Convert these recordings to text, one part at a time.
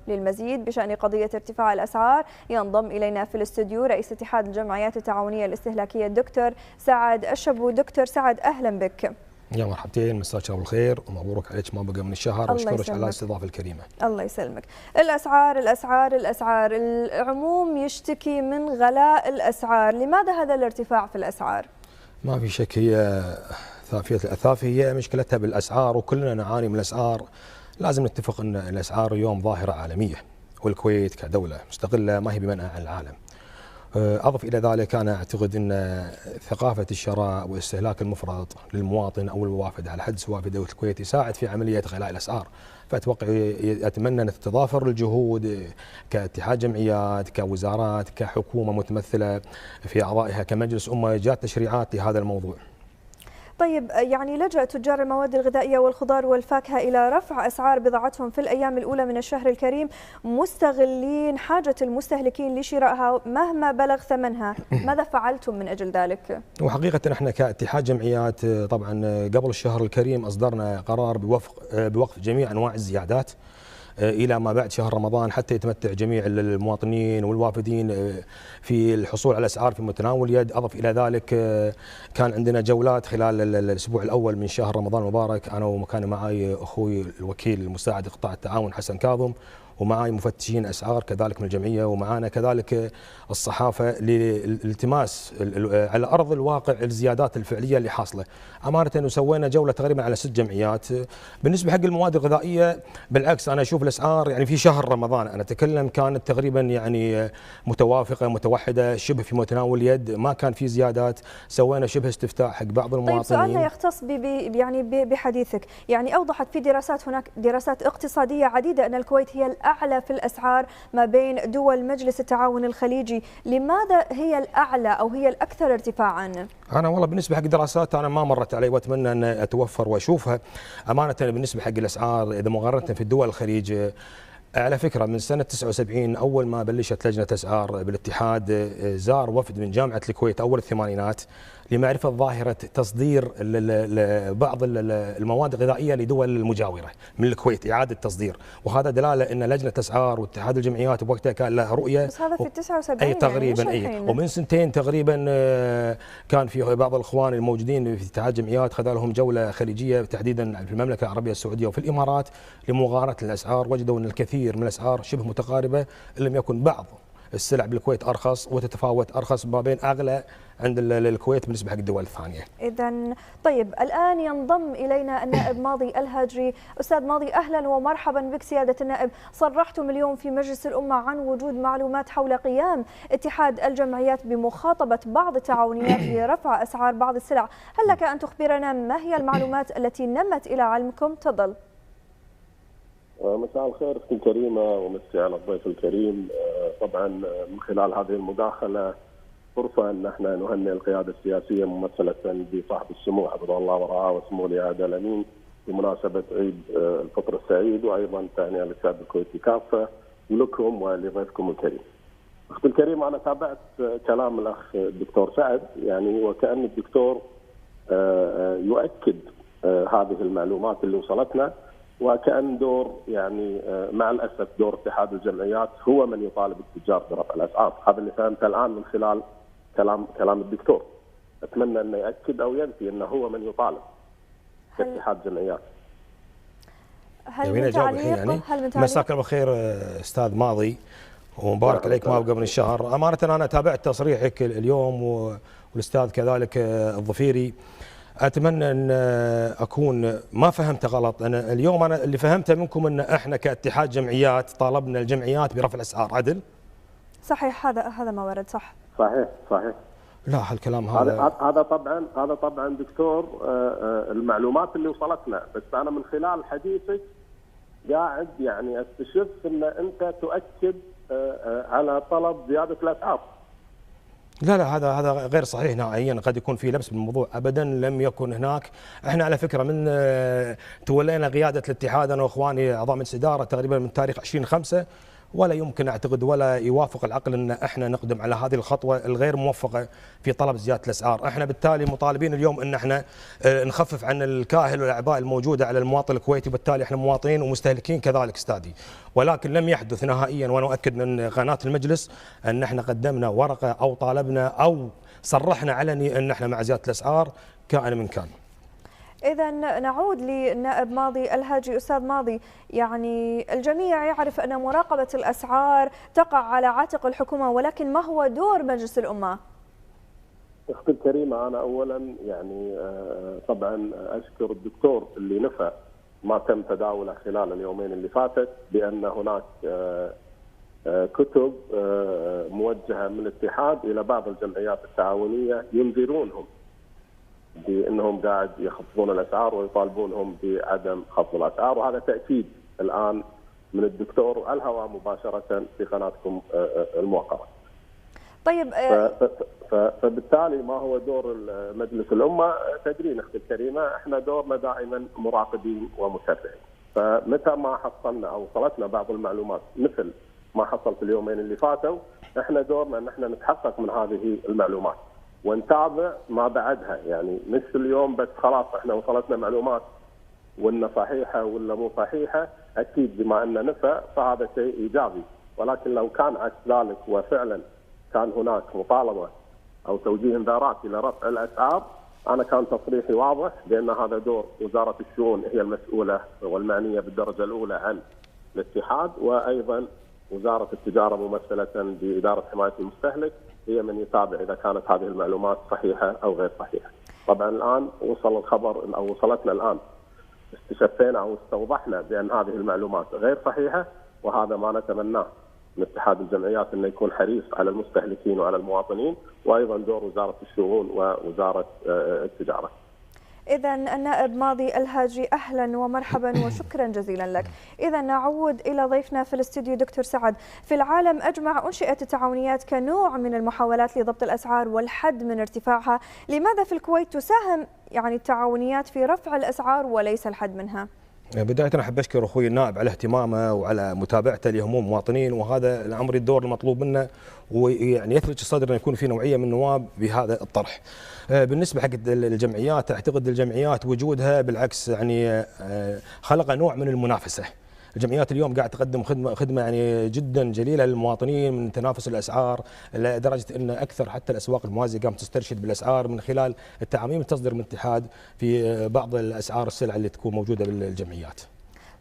للمزيد بشأن قضية ارتفاع الأسعار ينضم إلينا في الاستوديو رئيس اتحاد الجمعيات التعاونية الاستهلاكية الدكتور سعد الشبو. دكتور سعد أهلا بك. يا مرحبتين، مساك الله بالخير ومبروك عليك ما بقى من الشهر، واشكرك على الاستضافه الكريمه. الله يسلمك. الاسعار الاسعار الاسعار، العموم يشتكي من غلاء الاسعار، لماذا هذا الارتفاع في الاسعار؟ ما في شك، هي ثافيه الاثاث هي مشكلتها بالاسعار، وكلنا نعاني من الاسعار. لازم نتفق ان الاسعار اليوم ظاهره عالميه، والكويت كدوله مستقله ما هي بمنأى عن العالم. أضف إلى ذلك أنا أعتقد أن ثقافة الشراء والاستهلاك المفرط للمواطن أو الوافد على حد سواء في دولة الكويت يساعد في عملية غلاء الأسعار. فأتوقع أتمنى أن تتضافر الجهود كاتحاد جمعيات، كوزارات، كحكومة متمثلة في أعضائها، كمجلس أمة، جاءت تشريعات لهذا الموضوع. طيب، يعني لجأ تجار المواد الغذائية والخضار والفاكهة إلى رفع أسعار بضاعتهم في الأيام الأولى من الشهر الكريم، مستغلين حاجة المستهلكين لشرائها مهما بلغ ثمنها. ماذا فعلتم من أجل ذلك؟ وحقيقة احنا كاتحاد جمعيات طبعا قبل الشهر الكريم أصدرنا قرار بوقف جميع أنواع الزيادات إلى ما بعد شهر رمضان، حتى يتمتع جميع المواطنين والوافدين في الحصول على أسعار في متناول اليد. أضف إلى ذلك كان عندنا جولات خلال الأسبوع الأول من شهر رمضان المبارك، أنا وكان معي أخوي الوكيل المساعد قطاع التعاون حسن كاظم، ومعي مفتشين أسعار كذلك من الجمعية، ومعنا كذلك الصحافة للالتماس على أرض الواقع الزيادات الفعلية اللي حاصلة. أمانة وسوينا جولة تقريبا على 6 جمعيات. بالنسبة حق المواد الغذائية بالعكس أنا أشوف الأسعار يعني في شهر رمضان أنا أتكلم كانت تقريبا يعني متوافقة متوحدة شبه في متناول اليد، ما كان في زيادات. سوينا شبه استفتاء حق بعض المواطنين. طيب، سؤالنا يختص يعني بحديثك، يعني أوضحت في دراسات، هناك دراسات اقتصادية عديدة أن الكويت هي الأعلى في الأسعار ما بين دول مجلس التعاون الخليجي، لماذا هي الأعلى أو هي الأكثر ارتفاعا؟ أنا والله بالنسبة حق دراسات أنا ما مرت علي وأتمنى أن أتوفر وأشوفها. أمانة بالنسبة حق الأسعار إذا مقارنة في الدول الخليج، على فكرة من سنة 79 أول ما بلشت لجنة أسعار بالاتحاد زار وفد من جامعة الكويت أول الثمانينات لمعرفة ظاهرة تصدير بعض المواد الغذائية لدول المجاورة من الكويت، إعادة تصدير، وهذا دلالة أن لجنة أسعار واتحاد الجمعيات بوقتها كان لها رؤية. بس هذا في 79 أي تقريبا يعني ومن سنتين تقريبا كان في بعض الإخوان الموجودين في اتحاد الجمعيات خذ لهم جولة خليجية تحديدا في المملكة العربية السعودية وفي الإمارات لمقارنة الأسعار، وجدوا أن الكثير من الأسعار شبه متقاربة، إن لم يكن بعض السلع بالكويت أرخص وتتفاوت أرخص ما بين أغلى عند الكويت بالنسبة حق الدول الثانية. إذا طيب، الآن ينضم إلينا النائب ماضي الهاجري. أستاذ ماضي، أهلا ومرحبا بك سيادة النائب. صرحتم اليوم في مجلس الأمة عن وجود معلومات حول قيام اتحاد الجمعيات بمخاطبة بعض التعاونيات لرفع أسعار بعض السلع، هل لك أن تخبرنا ما هي المعلومات التي نمت إلى علمكم؟ تفضل. مساء الخير اختي الكريمه ومسي على الضيف الكريم. طبعا من خلال هذه المداخله فرصه ان احنا نهنئ القياده السياسيه ممثله بصاحب السمو حفظه الله ورعاه وسمو ولي العهد الامين بمناسبه عيد الفطر السعيد، وايضا تهنئه للشعب الكويتي كافه ولكم ولضيفكم الكريم. اختي الكريمه، انا تابعت كلام الاخ الدكتور سعد، يعني وكأن الدكتور يؤكد هذه المعلومات اللي وصلتنا، وكأن دور يعني مع الأسف دور اتحاد الجمعيات هو من يطالب التجار برفع الأسعار. هذا اللي فهمته الآن من خلال كلام الدكتور. أتمنى أنه يأكد أو ينفي أنه هو من يطالب كاتحاد جمعيات. هل من تعليق؟ مساك الله بالخير أستاذ ماضي ومبارك عليك ما بقى من الشهر. أمانة أنا تابعت تصريحك اليوم والأستاذ كذلك الظفيري. أتمنى أن أكون ما فهمت غلط. أنا اليوم اللي فهمته منكم أن إحنا كاتحاد جمعيات طالبنا الجمعيات برفع الأسعار، عدل؟ صحيح، هذا ما ورد. صح. صحيح. لا هالكلام هذا طبعا دكتور المعلومات اللي وصلتنا، بس أنا من خلال حديثك قاعد يعني استشف أن أنت تؤكد على طلب زيادة الأسعار. لا هذا غير صحيح نهائيا، قد يكون في لبس بالموضوع، ابدا لم يكن هناك. احنا على فكره من تولينا قياده الاتحاد انا واخواني اعضاء مجلس الاداره تقريبا من تاريخ 20/5 ولا يمكن اعتقد ولا يوافق العقل ان احنا نقدم على هذه الخطوه الغير موفقه في طلب زياده الاسعار. احنا بالتالي مطالبين اليوم ان احنا نخفف عن الكاهل والاعباء الموجوده على المواطن الكويتي، وبالتالي احنا مواطنين ومستهلكين كذلك استاذي. ولكن لم يحدث نهائيا، وانا اؤكد من قناه المجلس ان احنا قدمنا ورقه او طالبنا او صرحنا علني ان احنا مع زياده الاسعار كائن من كان. إذا نعود للنائب ماضي الهاجري. أستاذ ماضي، يعني الجميع يعرف أن مراقبة الأسعار تقع على عاتق الحكومة، ولكن ما هو دور مجلس الأمة؟ أختي الكريمة، أنا أولا يعني طبعا أشكر الدكتور اللي نفى ما تم تداوله خلال اليومين اللي فاتت بأن هناك كتب موجهة من الاتحاد إلى بعض الجمعيات التعاونية ينذرونهم بأنهم قاعد يخفضون الأسعار ويطالبونهم بعدم خفض الأسعار، وهذا تأكيد الآن من الدكتور على الهواء مباشرة في قناتكم الموقرة. طيب فبالتالي ما هو دور مجلس الأمة؟ تدرين أختي الكريمة، احنا دورنا دائما مراقبين ومتابعين. فمتى ما حصلنا أو وصلتنا بعض المعلومات مثل ما حصل في اليومين اللي فاتوا، احنا دورنا ان احنا نتحقق من هذه المعلومات ونتابع ما بعدها. يعني مش اليوم بس خلاص احنا وصلتنا معلومات وإن صحيحه ولا مو صحيحه، اكيد بما ان نفى فهذا شيء ايجابي، ولكن لو كان عكس ذلك وفعلا كان هناك مطالبه او توجيه انذارات الى رفع الاسعار، انا كان تصريحي واضح بان هذا دور وزاره الشؤون، هي المسؤوله والمعنيه بالدرجه الاولى عن الاتحاد، وايضا وزاره التجاره ممثله باداره حمايه المستهلك هي من يتابع اذا كانت هذه المعلومات صحيحه او غير صحيحه. طبعا الان وصل الخبر او وصلتنا الان استشفينا او استوضحنا بان هذه المعلومات غير صحيحه، وهذا ما نتمناه من اتحاد الجمعيات انه يكون حريص على المستهلكين وعلى المواطنين، وايضا دور وزاره الشؤون ووزاره التجاره. إذا النائب ماضي الهاجري، أهلا ومرحبا وشكرا جزيلا لك. إذا نعود إلى ضيفنا في الاستوديو دكتور سعد. في العالم أجمع أنشئت التعاونيات كنوع من المحاولات لضبط الأسعار والحد من ارتفاعها، لماذا في الكويت تساهم يعني التعاونيات في رفع الأسعار وليس الحد منها؟ بداية أنا أحب أشكر أخوي النائب على اهتمامه وعلى متابعته لهموم المواطنين، وهذا الأمر الدور المطلوب منه، ويعني يثلج الصدر أن يكون في نوعية من النواب بهذا الطرح. بالنسبة حق الجمعيات، أعتقد الجمعيات وجودها بالعكس يعني خلق نوع من المنافسة. الجمعيات اليوم قاعد تقدم خدمه يعني جدا جليله للمواطنين من تنافس الاسعار، لدرجه ان اكثر حتى الاسواق الموازيه قامت تسترشد بالاسعار من خلال التعاميم اللي تصدر من الاتحاد في بعض الاسعار السلع اللي تكون موجوده بالجمعيات.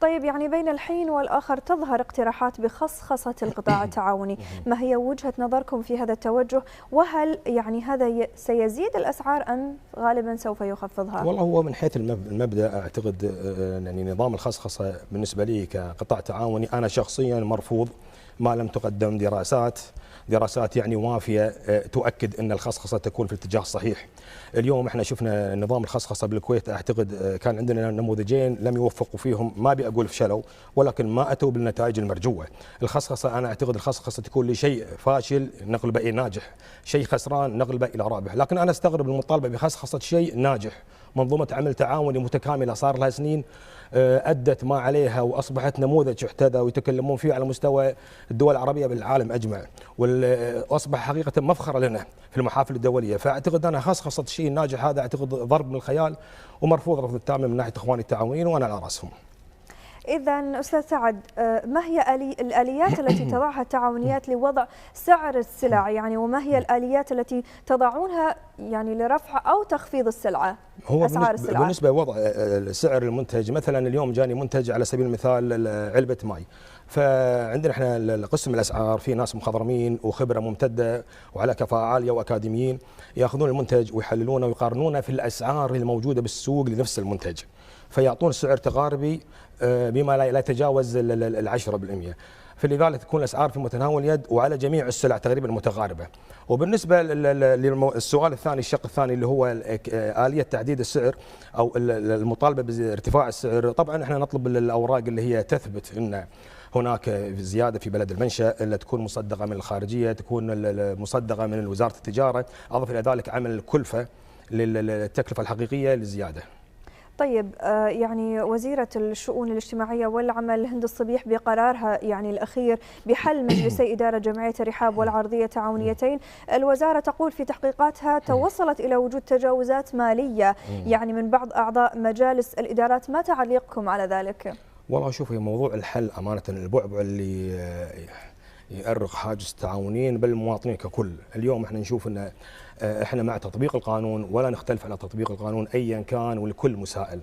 طيب، يعني بين الحين والآخر تظهر اقتراحات بخصخصة القطاع التعاوني، ما هي وجهة نظركم في هذا التوجه؟ وهل يعني هذا سيزيد الأسعار أم غالبا سوف يخفضها؟ والله هو من حيث المبدأ أعتقد يعني نظام الخصخصة بالنسبة لي كقطاع تعاوني أنا شخصيا مرفوض ما لم تقدم دراسات يعني وافية تؤكد أن الخصخصة تكون في الاتجاه الصحيح. اليوم احنا شفنا نظام الخصخصة بالكويت، أعتقد كان عندنا نموذجين لم يوفقوا فيهم، ما بيقول فشلوا ولكن ما أتوا بالنتائج المرجوة. الخصخصة أنا أعتقد الخصخصة تكون لشيء فاشل نقلبه إلى ناجح، شيء خسران نقلبه إلى رابح، لكن أنا استغرب المطالبة بخصخصة شيء ناجح، منظومة عمل تعاوني متكاملة صار لها سنين أدت ما عليها وأصبحت نموذج يحتذى ويتكلمون فيه على مستوى الدول العربية بالعالم أجمع، وأصبح حقيقة مفخرة لنا في المحافل الدولية. فأعتقد أنا خصخصة الشيء الناجح هذا أعتقد ضرب من الخيال ومرفوض رفض التام من ناحية إخواني التعاونيين وأنا على رأسهم. إذا أستاذ سعد، ما هي الآليات التي تضعها التعاونيات لوضع سعر السلع يعني، وما هي الآليات التي تضعونها يعني لرفع أو تخفيض السلعة؟ هو أسعار السلعة بالنسبة لوضع سعر المنتج، مثلا اليوم جاني منتج على سبيل المثال علبة ماء، فعندنا احنا قسم الاسعار في ناس مخضرمين وخبره ممتده وعلى كفاءه عاليه واكاديميين ياخذون المنتج ويحللونه ويقارنونه في الاسعار الموجوده بالسوق لنفس المنتج، فيعطون سعر تقاربي بما لا يتجاوز 10%. فلذلك تكون الاسعار في متناول اليد وعلى جميع السلع تقريبا متقاربه. وبالنسبه للسؤال الثاني، الشق الثاني اللي هو آلية تحديد السعر او المطالبه بارتفاع السعر، طبعا احنا نطلب الاوراق اللي هي تثبت ان هناك زياده في بلد المنشا، اللي تكون مصدقه من الخارجيه، تكون مصدقه من وزاره التجاره، اضف الى ذلك عمل الكلفه للتكلفه الحقيقيه للزياده. طيب يعني وزيرة الشؤون الاجتماعية والعمل هند الصبيح بقرارها يعني الأخير بحل مجلسي إدارة جمعية الرحاب والعرضية التعاونيتين، الوزارة تقول في تحقيقاتها توصلت إلى وجود تجاوزات مالية يعني من بعض أعضاء مجالس الإدارات، ما تعليقكم على ذلك؟ والله شوفي، موضوع الحل أمانة البعبع اللي يؤرق حاجز التعاونيين بل المواطنين ككل. اليوم احنا نشوف ان احنا مع تطبيق القانون ولا نختلف على تطبيق القانون ايا كان ولكل مسائل،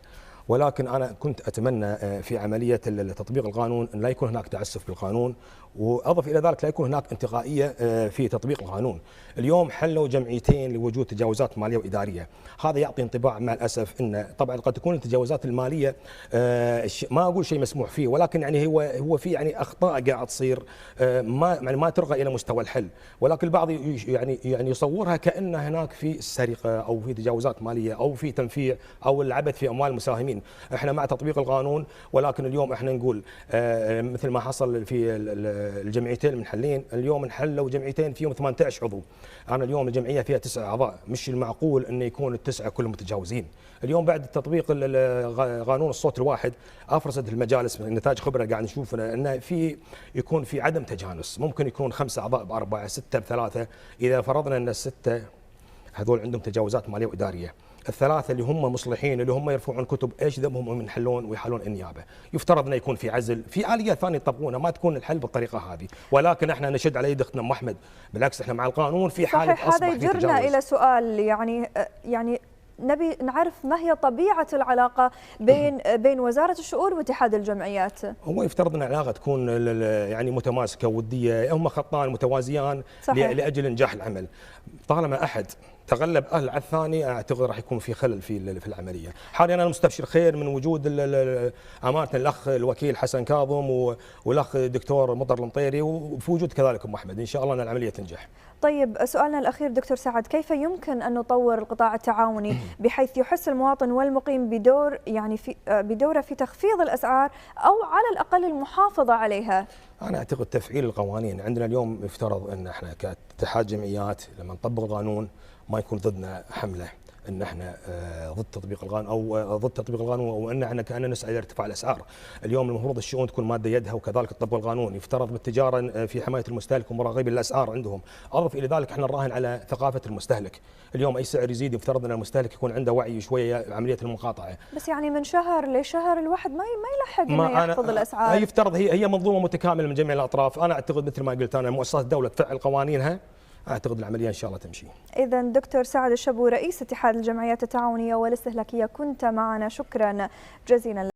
ولكن انا كنت اتمنى في عمليه تطبيق القانون ان لا يكون هناك تعسف بالقانون، واضف الى ذلك لا يكون هناك انتقائيه في تطبيق القانون. اليوم حلوا جمعيتين لوجود تجاوزات ماليه واداريه، هذا يعطي انطباع مع الاسف ان طبعا قد تكون التجاوزات الماليه ما اقول شيء مسموح فيه، ولكن يعني هو في يعني اخطاء قاعد تصير ما ترقى الى مستوى الحل، ولكن البعض يعني يصورها كان هناك في سرقه او في تجاوزات ماليه او في تنفيع او العبث في اموال المساهمين. احنا مع تطبيق القانون، ولكن اليوم احنا نقول مثل ما حصل في الجمعيتين المنحلين، اليوم انحلوا جمعيتين فيهم 18 عضو. انا اليوم الجمعيه فيها 9 اعضاء، مش المعقول انه يكون التسعه كلهم متجاوزين. اليوم بعد تطبيق قانون الصوت الواحد افرزت المجالس نتاج خبره قاعد نشوف انه يكون في عدم تجانس، ممكن يكون 5 اعضاء ب4 6 ب3، اذا فرضنا ان السته هذول عندهم تجاوزات ماليه واداريه، الثلاثه اللي هم مصلحين اللي هم يرفعون كتب ايش ذنبهم من يحلون ويحلون النيابه؟ يفترض انه يكون في عزل، في اليات ثانيه يطبقونها، ما تكون الحل بالطريقه هذه، ولكن احنا نشد على يد اختنا ام احمد، بالعكس احنا مع القانون في حاله صحيح. هذا يجرنا الى سؤال يعني نبي نعرف ما هي طبيعه العلاقه بين وزاره الشؤون واتحاد الجمعيات. هو يفترض ان العلاقه تكون يعني متماسكه وديه، هم خطان متوازيان لاجل انجاح العمل. طالما احد تغلب على الثاني اعتقد راح يكون في خلل في العمليه. حاليا انا مستبشر خير من وجود امانه الاخ الوكيل حسن كاظم والاخ الدكتور مطر المطيري، وفي وجود كذلك ام احمد، ان شاء الله ان العمليه تنجح. طيب سؤالنا الأخير دكتور سعد، كيف يمكن أن نطور القطاع التعاوني بحيث يحس المواطن والمقيم بدوره في تخفيض الأسعار أو على الأقل المحافظة عليها؟ أنا أعتقد تفعيل القوانين. عندنا اليوم يفترض أن احنا كاتحاد جمعيات لما نطبق القانون ما يكون ضدنا حملة ان احنا ضد تطبيق القانون او ضد تطبيق القانون، وان احنا كأننا نسعى الى ارتفاع الاسعار. اليوم المفروض الشؤون تكون ماده يدها وكذلك تطبق القانون، يفترض بالتجاره في حمايه المستهلك ومراقبه الاسعار عندهم. اضف الى ذلك احنا نراهن على ثقافه المستهلك، اليوم اي سعر يزيد يفترض ان المستهلك يكون عنده وعي شويه عمليه المقاطعه. بس يعني من شهر لشهر الواحد ما يلحق انه يحفظ الاسعار. يفترض هي منظومه متكامله من جميع الاطراف. انا اعتقد مثل ما قلت انا مؤسسات الدوله تفعل قوانينها، اعتقد العمليه ان شاء الله تمشي. اذا دكتور سعد الشبو رئيس اتحاد الجمعيات التعاونيه والاستهلاكيه كنت معنا، شكرا جزيلا.